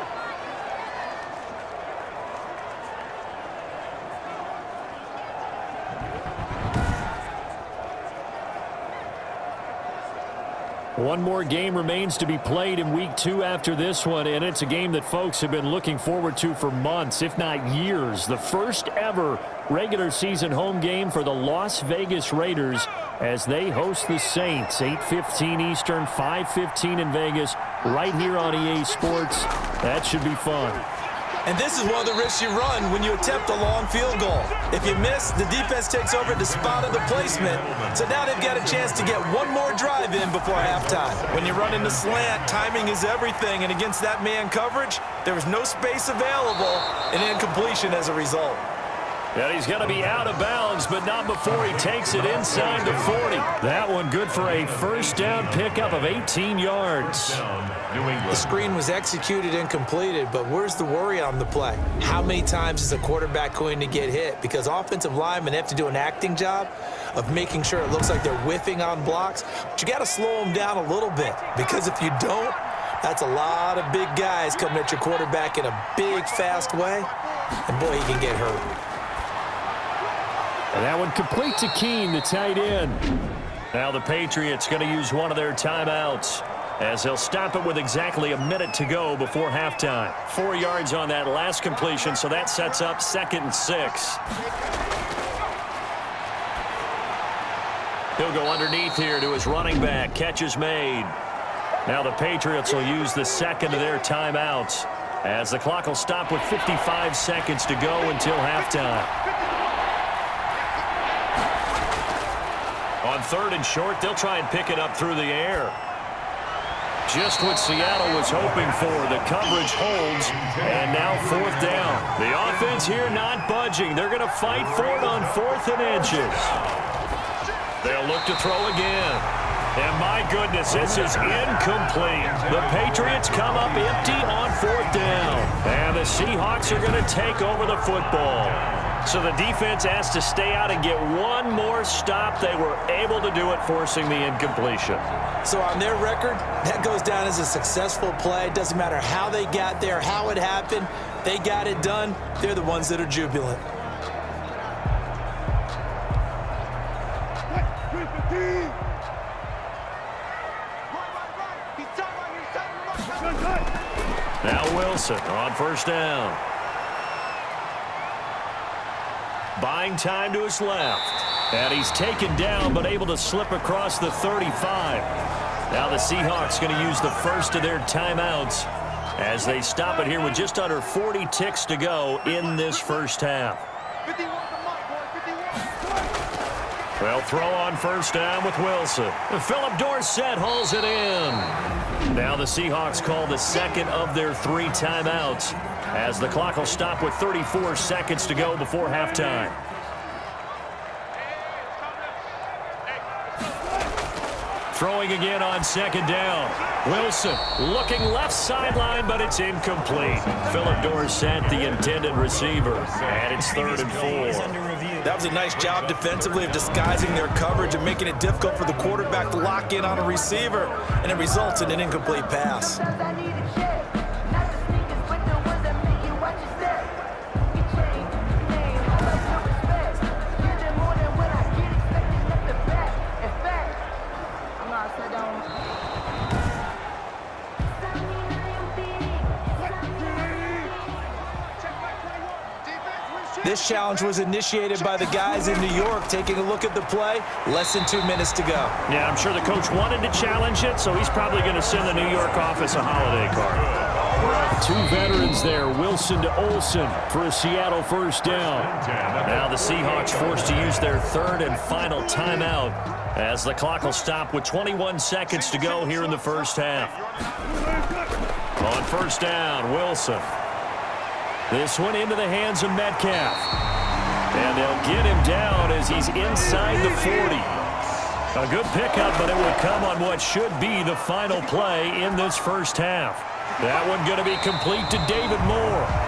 One more game remains to be played in week 2 after this one, and it's a game that folks have been looking forward to for months, if not years. The first ever regular season home game for the Las Vegas Raiders as they host the Saints. 8:15 Eastern, 5:15 in Vegas, right here on EA Sports. That should be fun. And this is one of the risks you run when you attempt a long field goal. If you miss, the defense takes over the spot of the placement. So now they've got a chance to get one more drive in before halftime. When you run in the slant, timing is everything. And against that man coverage, there was no space available, and incompletion as a result. And he's going to be out of bounds, but not before he takes it inside the 40. That one good for a first down pickup of 18 yards. The screen was executed and completed, but where's the worry on the play? How many times is a quarterback going to get hit? Because offensive linemen have to do an acting job of making sure it looks like they're whiffing on blocks. But you got to slow them down a little bit, because if you don't, that's a lot of big guys coming at your quarterback in a big, fast way. And boy, he can get hurt. And that one complete to Keene, the tight end. Now the Patriots going to use one of their timeouts as they'll stop it with exactly a minute to go before halftime. 4 yards on that last completion, so that sets up 2nd and 6. He'll go underneath here to his running back. Catch is made. Now the Patriots will use the second of their timeouts as the clock will stop with 55 seconds to go until halftime. On 3rd and short, they'll try and pick it up through the air. Just what Seattle was hoping for. The coverage holds, and now 4th down. The offense here not budging. They're going to fight for it on 4th and inches. They'll look to throw again. And my goodness, this is incomplete. The Patriots come up empty on 4th down. And the Seahawks are going to take over the football. So the defense has to stay out and get one more stop. They were able to do it, forcing the incompletion. So on their record, that goes down as a successful play. It doesn't matter how they got there, how it happened. They got it done. They're the ones that are jubilant. Now Wilson on 1st down. Buying time to his left. And he's taken down, but able to slip across the 35. Now the Seahawks going to use the first of their timeouts as they stop it here with just under 40 ticks to go in this first half. They'll throw on 1st down with Wilson. Philip Dorsett hauls it in. Now the Seahawks call the second of their 3 timeouts as the clock will stop with 34 seconds to go before halftime. Throwing again on 2nd down. Wilson looking left sideline, but it's incomplete. Philip Dorsett, the intended receiver. And it's 3rd and 4. That was a nice job defensively of disguising their coverage and making it difficult for the quarterback to lock in on a receiver. And it results in an incomplete pass. This challenge was initiated by the guys in New York. Taking a look at the play, less than 2 minutes to go. Yeah, I'm sure the coach wanted to challenge it, so he's probably going to send the New York office a holiday card. 2 veterans there, Wilson to Olsen for a Seattle first down. Now the Seahawks forced to use their 3rd and final timeout as the clock will stop with 21 seconds to go here in the first half. On 1st down, Wilson. This one into the hands of Metcalf. And they'll get him down as he's inside the 40. A good pickup, but it would come on what should be the final play in this first half. That one going to be complete to David Moore.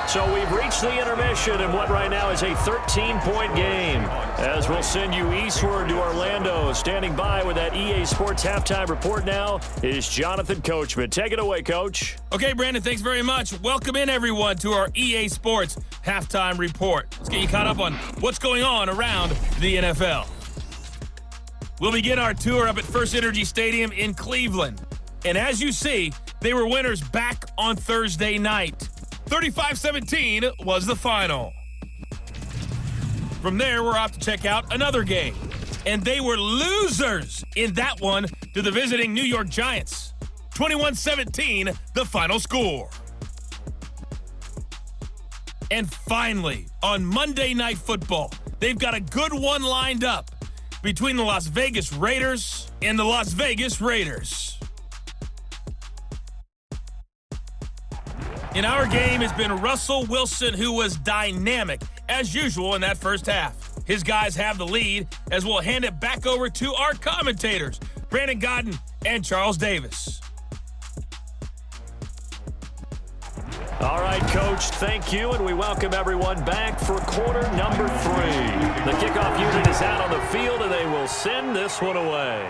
So we've reached the intermission in what right now is a 13-point game. As we'll send you eastward to Orlando. Standing by with that EA Sports halftime report now is Jonathan Coachman. Take it away, Coach. Okay, Brandon, thanks very much. Welcome in, everyone, to our EA Sports halftime report. Let's get you caught up on what's going on around the NFL. We'll begin our tour up at First Energy Stadium in Cleveland. And as you see, they were winners back on Thursday night. 35-17 was the final. From there, we're off to check out another game. And they were losers in that one to the visiting New York Giants. 21-17, the final score. And finally, on Monday Night Football, they've got a good one lined up between the Las Vegas Raiders and the Las Vegas Raiders. In our game has been Russell Wilson, who was dynamic, as usual, in that first half. His guys have the lead, as we'll hand it back over to our commentators, Brandon Godden and Charles Davis. All right, Coach, thank you, and we welcome everyone back for quarter number 3. The kickoff unit is out on the field, and they will send this one away.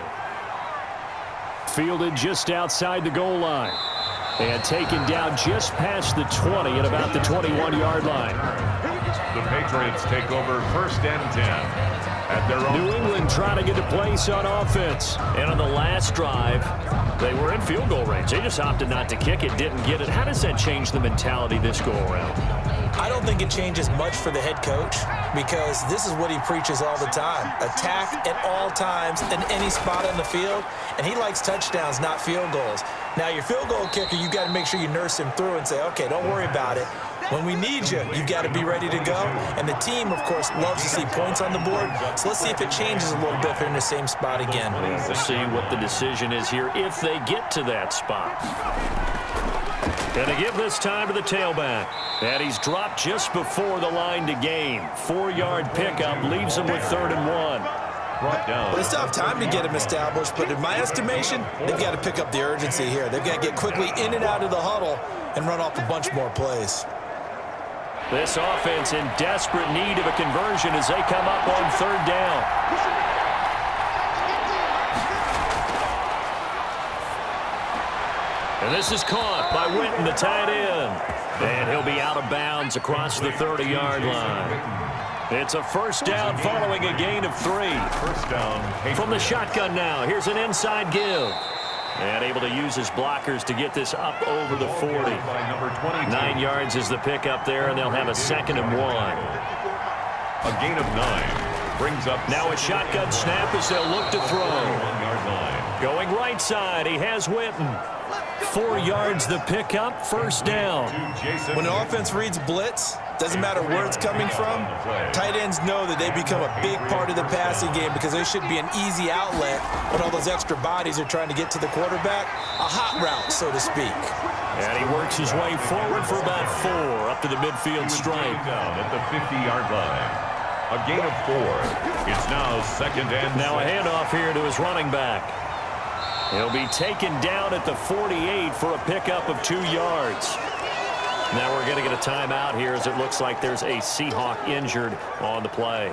Fielded just outside the goal line. And taken down just past the 20 at about the 21-yard line. The Patriots take over 1st and 10 at their own. New England trying to get a place on offense. And on the last drive, they were in field goal range. They just opted not to kick it, didn't get it. How does that change the mentality this go-around? I don't think it changes much for the head coach because this is what he preaches all the time. Attack at all times in any spot on the field, and he likes touchdowns, not field goals. Now, your field goal kicker, you got to make sure you nurse him through and say, okay, don't worry about it. When we need you, you got to be ready to go. And the team, of course, loves to see points on the board. So let's see if it changes a little bit if they're in the same spot again. We'll see what the decision is here if they get to that spot. And to give this time to the tailback. And he's dropped just before the line to gain. 4-yard pickup leaves him with 3rd and 1. Well, they still have time to get him established, but in my estimation, they've got to pick up the urgency here. They've got to get quickly in and out of the huddle and run off a bunch more plays. This offense in desperate need of a conversion as they come up on 3rd down. And this is caught by Witten, the tight end. And he'll be out of bounds across the 30-yard line. It's a 1st down following a gain of 3. 1st down. From the shotgun now, here's an inside give. And able to use his blockers to get this up over the 40. 9 yards is the pickup there, and they'll have a 2nd and 1. A gain of 9 brings up. Now a shotgun snap as they'll look to throw. 1-yard line. Going right side, he has Witten. 4 yards the pickup, 1st down. When the offense reads blitz, doesn't matter where it's coming from, tight ends know that they become a big part of the passing game because they should be an easy outlet when all those extra bodies are trying to get to the quarterback. A hot route, so to speak. And he works his way forward for about 4 up to the midfield stripe. Down at the 50-yard line. A gain of 4. It's now 2nd and 6. Now a handoff here to his running back. He'll be taken down at the 48 for a pickup of 2 yards. Now we're going to get a timeout here as it looks like there's a Seahawk injured on the play.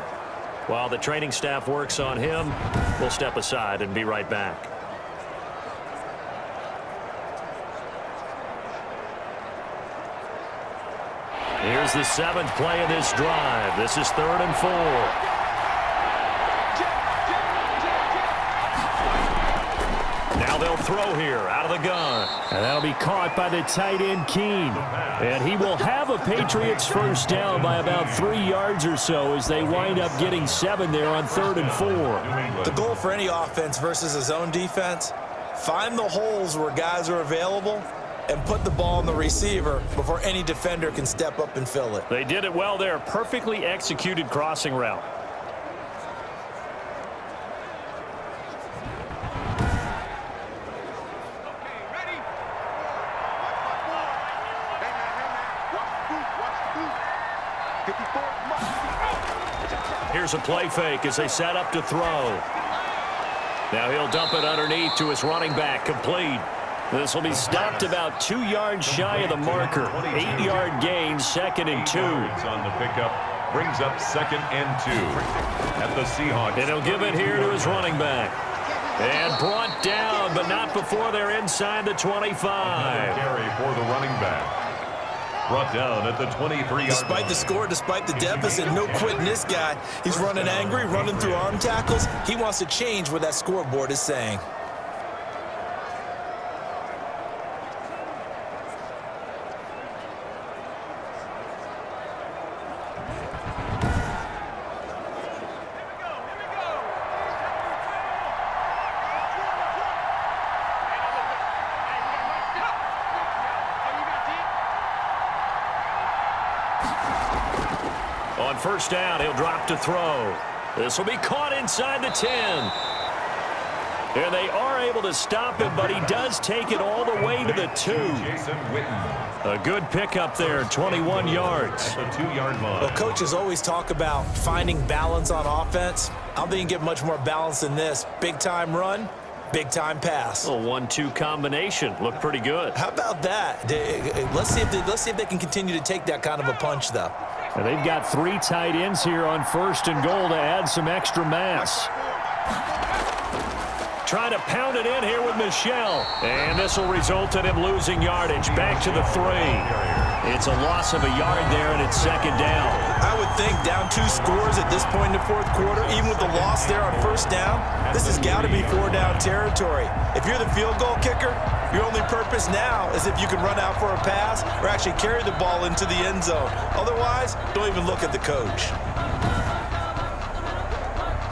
While the training staff works on him, we'll step aside and be right back. Here's the 7th play of this drive. This is 3rd and 4. Now they'll throw here out of the gun. And that'll be caught by the tight end, Keene. And he will have a Patriots 1st down by about 3 yards or so as they wind up getting 7 there on 3rd and 4. The goal for any offense versus his own defense, find the holes where guys are available and put the ball in the receiver before any defender can step up and fill it. They did it well there. Perfectly executed crossing route. Here's a play fake as they set up to throw. Now he'll dump it underneath to his running back, complete. This will be stopped about 2 yards shy of the marker. 8-yard gain, 2nd and 2. On the pickup brings up 2nd and 2 at the Seahawks. And he'll give it here to his running back. And brought down, but not before they're inside the 25. Carry for the running back. Brought down at the 23-yard line. Despite the score, despite the deficit, no quitting this guy. He's running angry, running through arm tackles. He wants to change what that scoreboard is saying. On first down, he'll drop to throw. This will be caught inside the 10. And they are able to stop him, but he does take it all the way to the 2. Jason Witten. A good pickup there, 21 yards. At the 2-yard line. Well, coaches always talk about finding balance on offense. I don't think you get much more balance than this. Big-time run, big-time pass. A 1-2 combination. Looked pretty good. How about that? Let's see if they can continue to take that kind of a punch, though. And they've got 3 tight ends here on first and goal to add some extra mass. Trying to pound it in here with Michel. And this will result in him losing yardage. Back to the 3. It's a loss of a yard there, and it's second down. I would think down 2 scores at this point in the fourth quarter, even with the loss there on first down, this has got to be 4-down territory. If you're the field goal kicker, your only purpose now is if you can run out for a pass or actually carry the ball into the end zone. Otherwise, don't even look at the coach.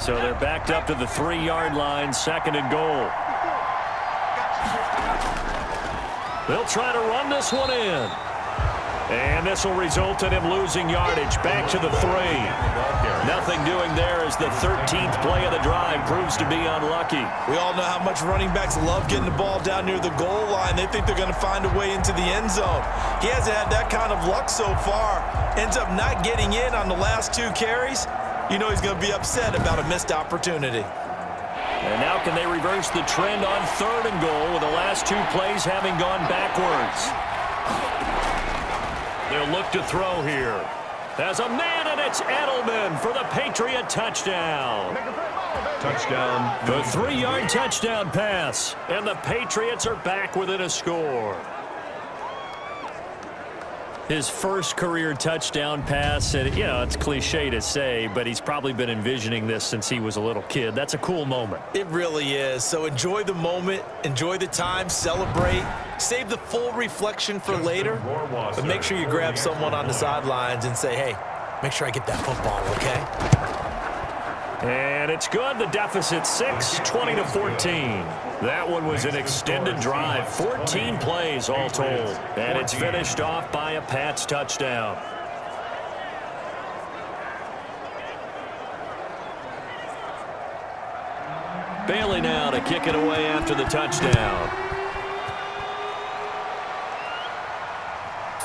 So they're backed up to the 3-yard line, second and goal. They'll try to run this one in. And this will result in him losing yardage. Back to the 3. Nothing doing there as the 13th play of the drive proves to be unlucky. We all know how much running backs love getting the ball down near the goal line. They think they're going to find a way into the end zone. He hasn't had that kind of luck so far. Ends up not getting in on the last 2 carries. You know he's going to be upset about a missed opportunity. And now can they reverse the trend on third and goal with the last 2 plays having gone backwards? They'll look to throw here. There's a man, and it's Edelman for the Patriot touchdown. Touchdown. The 3-yard touchdown pass. And the Patriots are back within a score. His first career touchdown pass, and you know, it's cliche to say, but he's probably been envisioning this since he was a little kid. That's a cool moment. It really is. So enjoy the moment, enjoy the time, celebrate, save the full reflection for later, but make sure you grab someone on the sidelines and say, hey, make sure I get that football, okay? And it's good. The deficit 6, 20-14. That one was an extended drive, 14 plays all told. And it's finished off by a Pats touchdown. Bailey now to kick it away after the touchdown.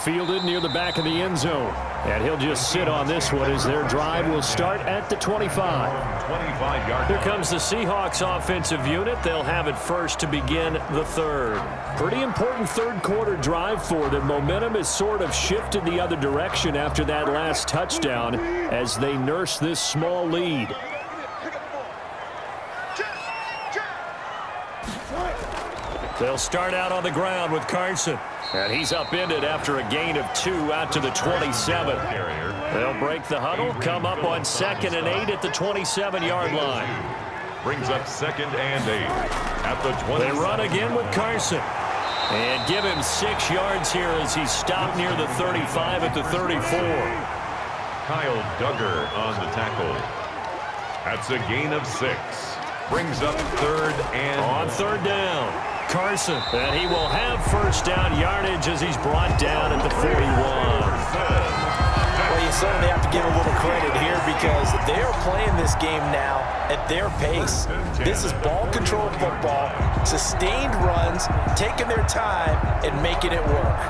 Fielded near the back of the end zone. And he'll just sit on this one as their drive will start at the 25. 25-yard. Here comes the Seahawks offensive unit. They'll have it first to begin the third. Pretty important third quarter drive for them. Momentum has sort of shifted the other direction after that last touchdown as they nurse this small lead. They'll start out on the ground with Carson. And he's upended after a gain of 2 out to the 27. They'll break the huddle, come up on 2nd and 8 at the 27-yard line. Brings up 2nd and 8 at the 27. They run again with Carson. And give him 6 yards here as he's stopped near the 35 at the 34. Kyle Duggar on the tackle. That's a gain of 6. Brings up 3rd and... On 3rd down, Carson. And he will have first down yardage as he's brought down at the 41. Well, you certainly have to give a little credit here because they're playing this game now at their pace. This is ball control football, sustained runs, taking their time and making it work.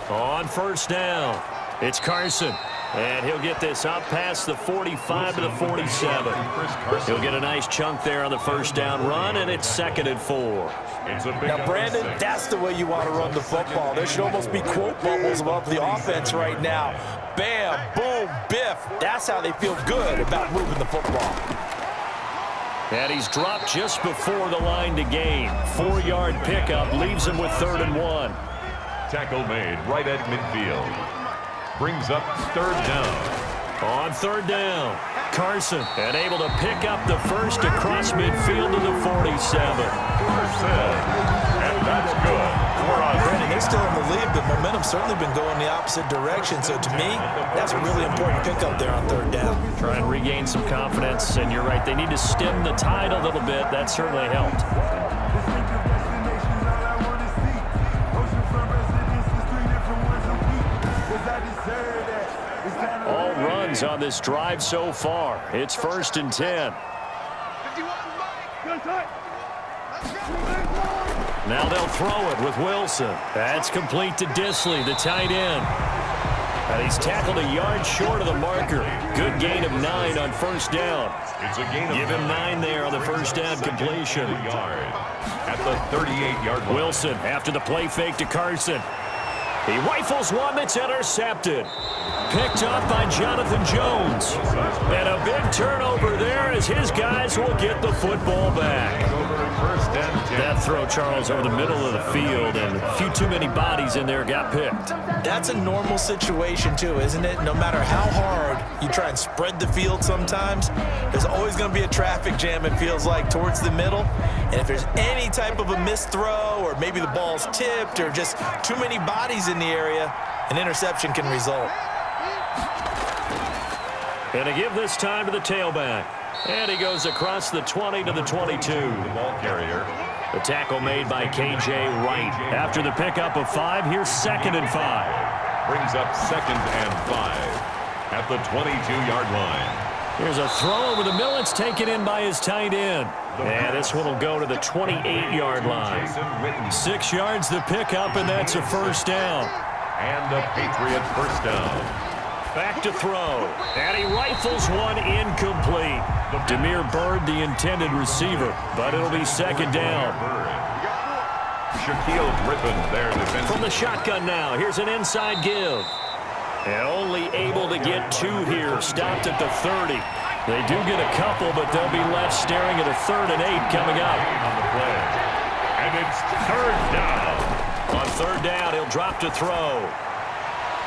On first down, it's Carson. And he'll get this up past the 45 to the 47. He'll get a nice chunk there on the first down run, and it's 2nd and 4. Now, Brandon, that's the way you want to run the football. There should almost be quote bubbles above the offense right now. Bam, boom, biff. That's how they feel good about moving the football. And he's dropped just before the line to gain. 4-yard pickup leaves him with 3rd and 1. Tackle made right at midfield. Brings up 3rd down. On 3rd down, Carson, and able to pick up the first across midfield to the 47. And that's good. Brandon, they're still in the lead, but momentum's certainly been going the opposite direction. So to me, that's a really important pickup there on 3rd down. Try and regain some confidence, and you're right, they need to stem the tide a little bit. That certainly helped. All runs on this drive so far. It's 1st and 10. Now they'll throw it with Wilson. That's complete to Disley, the tight end. And he's tackled a yard short of the marker. Good gain of 9 on 1st down. It's a gain of Give him 9 there on the first down completion. At the 38-yard line. Wilson after the play fake to Carson. He rifles one that's intercepted. Picked up by Jonathan Jones. And a big turnover there as his guys will get the football back. That throw, Charles, over the middle of the field, and a few too many bodies in there got picked. That's a normal situation, too, isn't it? No matter how hard you try and spread the field sometimes, there's always going to be a traffic jam, it feels like, towards the middle. And if there's any type of a missed throw, or maybe the ball's tipped, or just too many bodies in the area, an interception can result. And to give this time to the tailback. And he goes across the 20 to the 22. The ball carrier. The tackle made by K.J. Wright. After the pickup of 5, here's 2nd and 5. Brings up 2nd and 5 at the 22-yard line. Here's a throw over the middle. It's taken in by his tight end. And this one will go to the 28-yard line. 6 yards the pickup, and that's a 1st down. And a Patriot 1st down. Back to throw. And he rifles one incomplete. Damiere Byrd, the intended receiver, but it'll be 2nd down. Shaquille Griffin, their defense. From the shotgun now, here's an inside give. And only able to get 2 here, stopped at the 30. They do get a couple, but they'll be left staring at a 3rd and 8 coming up. On the play. And it's 3rd down. On 3rd down, he'll drop to throw.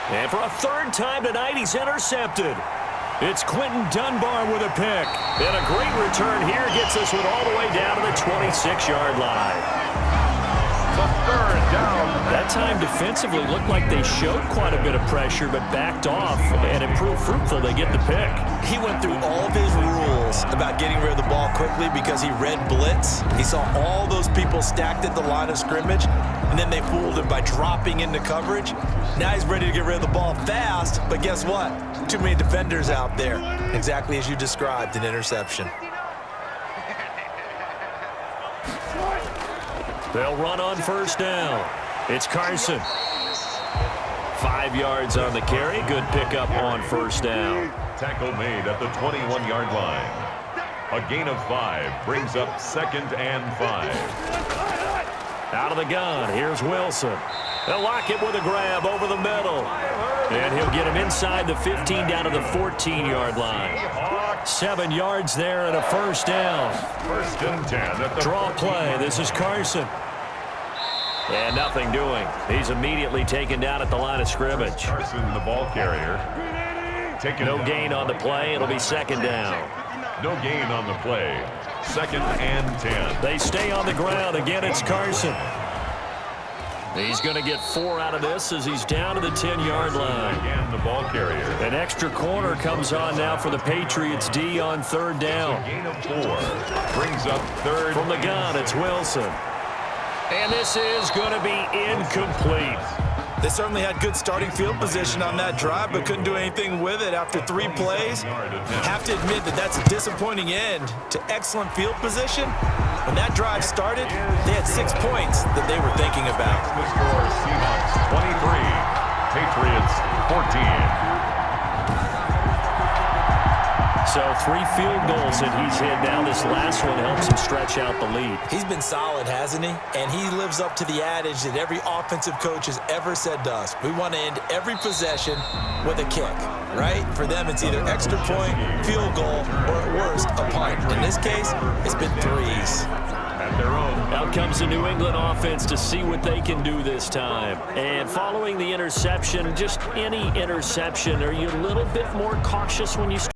And for a 3rd time tonight, he's intercepted. It's Quinton Dunbar with a pick. And a great return here gets this one all the way down to the 26-yard line. The 3rd down. That time defensively looked like they showed quite a bit of pressure, but backed off and it proved fruitful. They get the pick. He went through all of his rules about getting rid of the ball quickly because he read blitz. He saw all those people stacked at the line of scrimmage, and then they fooled him by dropping into coverage. Now he's ready to get rid of the ball fast, but guess what? Too many defenders out there. Exactly as you described, an interception. They'll run on 1st down. It's Carson. 5 yards on the carry. Good pickup on 1st down. Tackle made at the 21-yard line. A gain of 5 brings up 2nd and 5. Out of the gun, here's Wilson. They'll lock it with a grab over the middle. And he'll get him inside the 15 down to the 14-yard line. 7 yards there and a 1st down. 1st and 10 at the draw play. This is Carson. And nothing doing. He's immediately taken down at the line of scrimmage. Carson, the ball carrier. No gain on the play. It'll be 2nd down. No gain on the play. 2nd and 10. They stay on the ground. Again, it's Carson. He's going to get 4 out of this as he's down to the 10-yard line. Again, the ball carrier. An extra corner comes on now for the Patriots D on 3rd down. A gain of 4. Brings up 3rd. From the gun, it's Wilson. And this is going to be incomplete. They certainly had good starting field position on that drive, but couldn't do anything with it after 3 plays. Have to admit that that's a disappointing end to excellent field position. When that drive started, they had 6 points that they were thinking about. The score, Seahawks 23, Patriots 14. So 3 field goals that he's hit. Now this last one helps him stretch out the lead. He's been solid, hasn't he? And he lives up to the adage that every offensive coach has ever said to us. We want to end every possession with a kick, right? For them, it's either extra point, field goal, or at worst, a punt. In this case, it's been threes. At their own. Out comes the New England offense to see what they can do this time. And following the interception, just any interception, are you a little bit more cautious when you